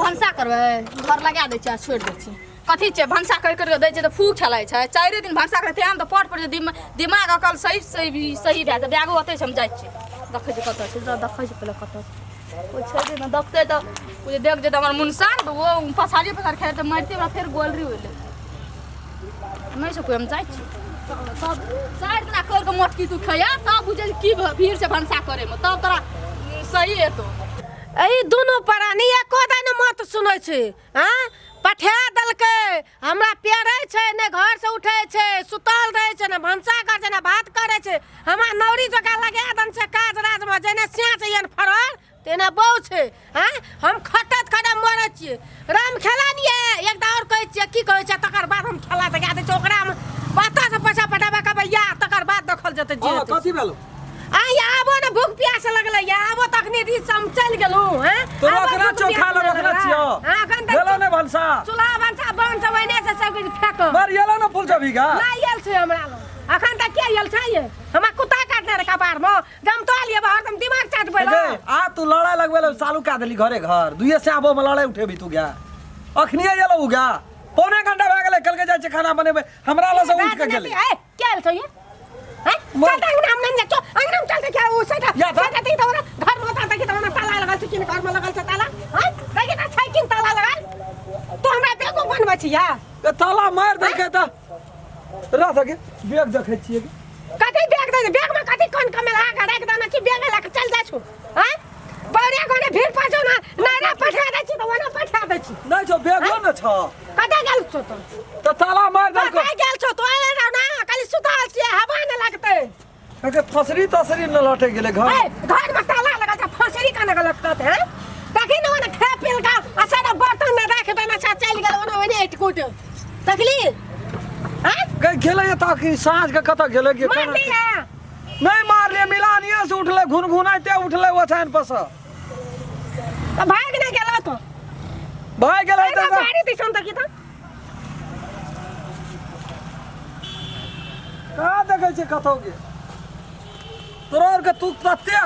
भनसा करबै घर लगा दै छै छोड़ि दै छी कथी छै भनसा कर कर दै छै तऽ फूक छलाइ छै 4 दिन भनसा करे ध्यान तऽ पट पर दिमाग अकल सही भए जाइ बैगो ओतै हम जाइ छी देखै छी कतऽ छै देखै छी पहिले कतऽ ओ छै न देखतै तऽ ओ जे देख जे हमर मुनसान वो पछाड़ी पछाड़ खेल तऽ मारते हमरा फेर गोलरी होइले नहीं से कोई हम जाइ छी तब 4 दिन कर के मोटकी तू खैया तब बुझे की भीड़ से भनसा करे में तब तोरा सही हेतो एही दुनू प्राणी एको दिन मत सुनै छै हां पठा दलकै हमरा पेरै छै ने घर से उठै छै सुतल रहै छै ने भनसा कर छै ने भात करे छै हमरा नौरी जका लगा दन छै काज राज में जेने स्या छै यन फरल तेने बौ छै हां हम खटत खड़ा मरै छियै राम खेलानिए एक दौर कहै छियै की कहै छै तकर बाद हम खेला दगा दै छै ओकरा में बाता से पैसा पटाबा का भैया तकर बाद देखल जेतै जे हां कथि भेलो आई आबो न भूख प्यास लगले या आबो तखनी रीस हम चल गेलू हैं तो रखना चोखा ल रखना छियो हां अखन तक गेलो ने भनसा चूल्हा भनसा बन सब ओइने से सब कुछ फेंक मार गेलो ने फूल जबीगा ना यल छै हमरा लग अखन तक के यल छै ये हमरा कुत्ता काटने रे कपार में जम तो लिए बाहर तुम दिमाग चाट बैलो आ तू लड़ाई लगबे चालू का देली घरे घर दुइये से आबो में लड़ाई उठेबी तू गया अखनी गेलो उगा पौने घंटा भए गेलै कल के जाय छै खाना बनेबे हमरा ला से उठ के गेली ए के यल छै ये हैं चलता हम नहीं चल अंगना में चलते क्या वो सेटा सेटा ती तो घर में ताता की तो ताला लगल छै कि घर में लगल छै ताला हैं देखि त छै कि ताला लगल तो हमरा बेगो बनबै छी या ताला मार दे के त रात के बैग देखै छियै कथि बैग दे बैग में कथि कोन कमेला का राख देना छी बैग ला के चल जा छु हैं बड़े कोने भीड़ पाछो ना नारा पठा दे छी तो ओना पठा दे छी नहीं छो बैगो न छ कतै गेल छो तो ताला मार दे को कतै गेल छो तो आले रह ना खाली सुताल छी हवा न लगतै के फसरी तसरी न लटे गेले घर घर में ताला लगा छ फसरी का न लगत है देखि न ओने खा पिल का असारा बर्तन में राख देना छ चल गेल ओने ओने इटकुट देखली हैं के गेले त कि साँझ के कत गेले के मार लिया नहीं मार ले मिलानिए से उठले घुनघुनाइते उठले ओछान पस तो भाग न गेला तो भाई गेले त बाड़ी दिसन त की त का देखै छै कतौ के तोर के तू तते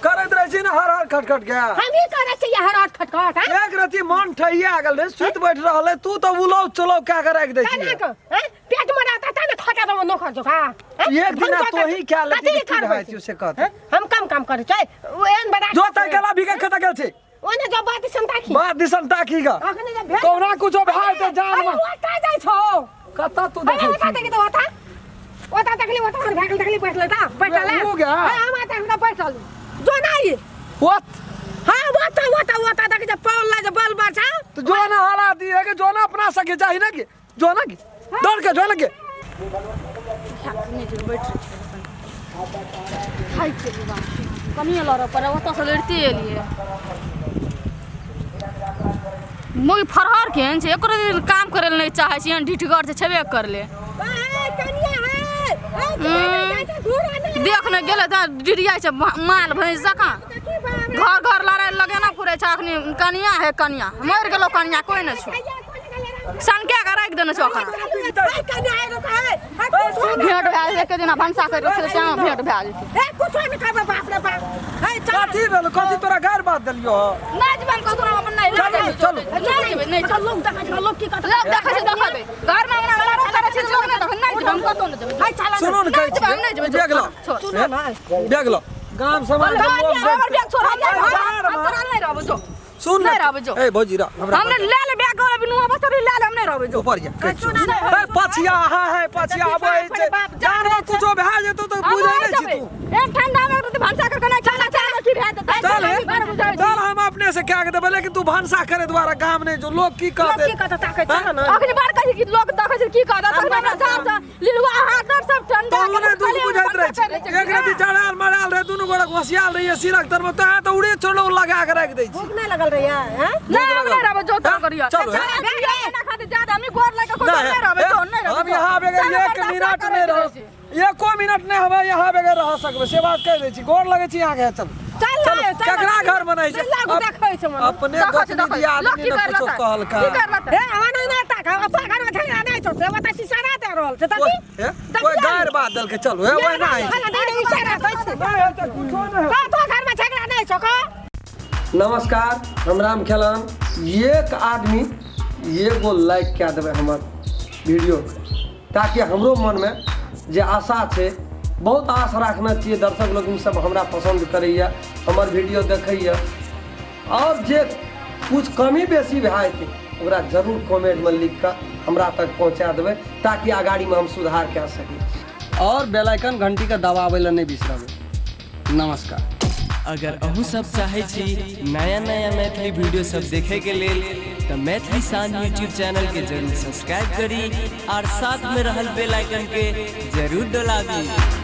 करैत रहै छी न हर हर खटखट गया हम ही करे छी हर हाथ खटखट हैं एक रति मन ठहिया गेल रे सुत बैठ रहले तू तो उलौ चलो क्या कर राख दै छी हैं पेट में रहता था ना खटा तो नो खा जो का एक दिन तो ही क्या लेती की भाई तू से कहत हम काम करे छै एन बड़ा जो तय गेला भी के खता गेल छै ओने जो बात संताखी बात दिसन ताकीगा अखने जब भेट कौना कुछो भाई ते जान में ओता जाय छो कता तू ओता देखै देखि तो ओता तकली ओता हम भागल तकली बैठले ता बैठले हो गया हम आता हम बैठल जो नहीं व्हाट हां ओता तक जब पाउल ला जब बल बाछा तो जो ना हालात दी है कि जो ना अपना सके चाहिए ना कि जो ना कि दौड़ के हाय के बात कनिया लड़ पर ओतऽ से लड़ते एलिए मोई फरहर केहन छै एको दिन काम करे नहीं चाहे छी ढिठगर से छेबे कर ले कनिया है देख न गेले त डिडिया छै माल भैंस जका घर घर लड़ाई लगेना पुरे छै अखनी कनिया है कनिया मर गेलो कनिया कोई न छो संख्या का राख देने छो अखन भेंट भए एक दिन भनसा कर रखे श्याम भेंट भए जेतै कुछ नहीं करबे बाप रे बाप कथी भेल कथी तोरा घर बात देलियो नहीं जबन को तोरा अपन नहीं चलो नहीं चल लोग देखै छै लोग की कहत लोग देखै छै देखबै घर में हमरा लड़ा करे छै लोग नहीं देखै नहीं हम कतो न जेबै सुनो न कहै छी बैग लो सुनो ना बैग लो गाम समाज के लोग हमर बैग छोड़ हम नहीं रहबो जो सुन नहीं रहबो जो ए भौजीरा हमने ले ले बैग और बिनु अब तो ले ले हम नहीं रहबो जो ऊपर जा ए पछिया है पछिया आबै छै जान तू जो भए जेतो तो बुझै नै छी तू एक ठंडा में तो भनसा कर के नहीं चला चला की भए देतै चल हम अपने से क्या के देबे लेकिन तू भनसा करे द्वारा गाम नहीं जो लोग की कहते की कहत ताकै चल न अखनी बार कहि कि लोग देखै छै की कहत हमरा जान से लिलवा हाथ सब ठंडा तो ने तू बुझैत रह छी एक रति चढ़ाल मराल रहे दुनु गोड़ा घोसियाल रही सिरक तर में तो उड़े छोड़ो लगा के रख दै छी भूख नहीं लगल रे हैं नहीं रहबो जो तो करियो चलो ना खाते ज्यादा हम गोर लाके कोई नहीं रहबो जो नहीं रहबो हम यहाँ बगैर 1 मिनट नहीं रह एको मिनट नहीं हमें यहाँ बगैर रह सकबे से बात कह दै छी गोर लगे छी यहाँ के चल चल केकरा घर बनाई छै देखै छै मन अपने गोतनी दिया आदमी ने कुछो कहल का की करलक हे आना नहीं ताका अपन घर में ठहरा नहीं छो से बता सिसारा दे रहल छै तकी कोई गायर बात दल के चलो हे ओए नहीं इशारा दै छै कुछो नहीं तो घर में झगड़ा नहीं छो का नमस्कार हम राम खेलान एक आदमी एगो लाइक क्या देवे हमार वीडियो ताकि हमरो मन में जे आशा है बहुत आश रखना चाहिए दर्शक लोग सब हमरा पसंद करैया हमार वीडियो देखैया और जे कुछ कमी बेसी भए जेतै ओकरा जरूर कमेंट में लिख कर हमरा तक पहुँचा देबै ताकि आगाड़ी में हम सुधार कऽ सकी और बेल आइकन घंटी के दबाबै लए नहीं बिसरबै। नमस्कार। अगर अहू सब चाहे छी नया नया मैथिली वीडियो सब देखे के लेल तो मैथिली साँझ यूट्यूब चैनल के जरूर सब्सक्राइब करी और साथ में रहल बेल आइकन के जरूर दबाबी।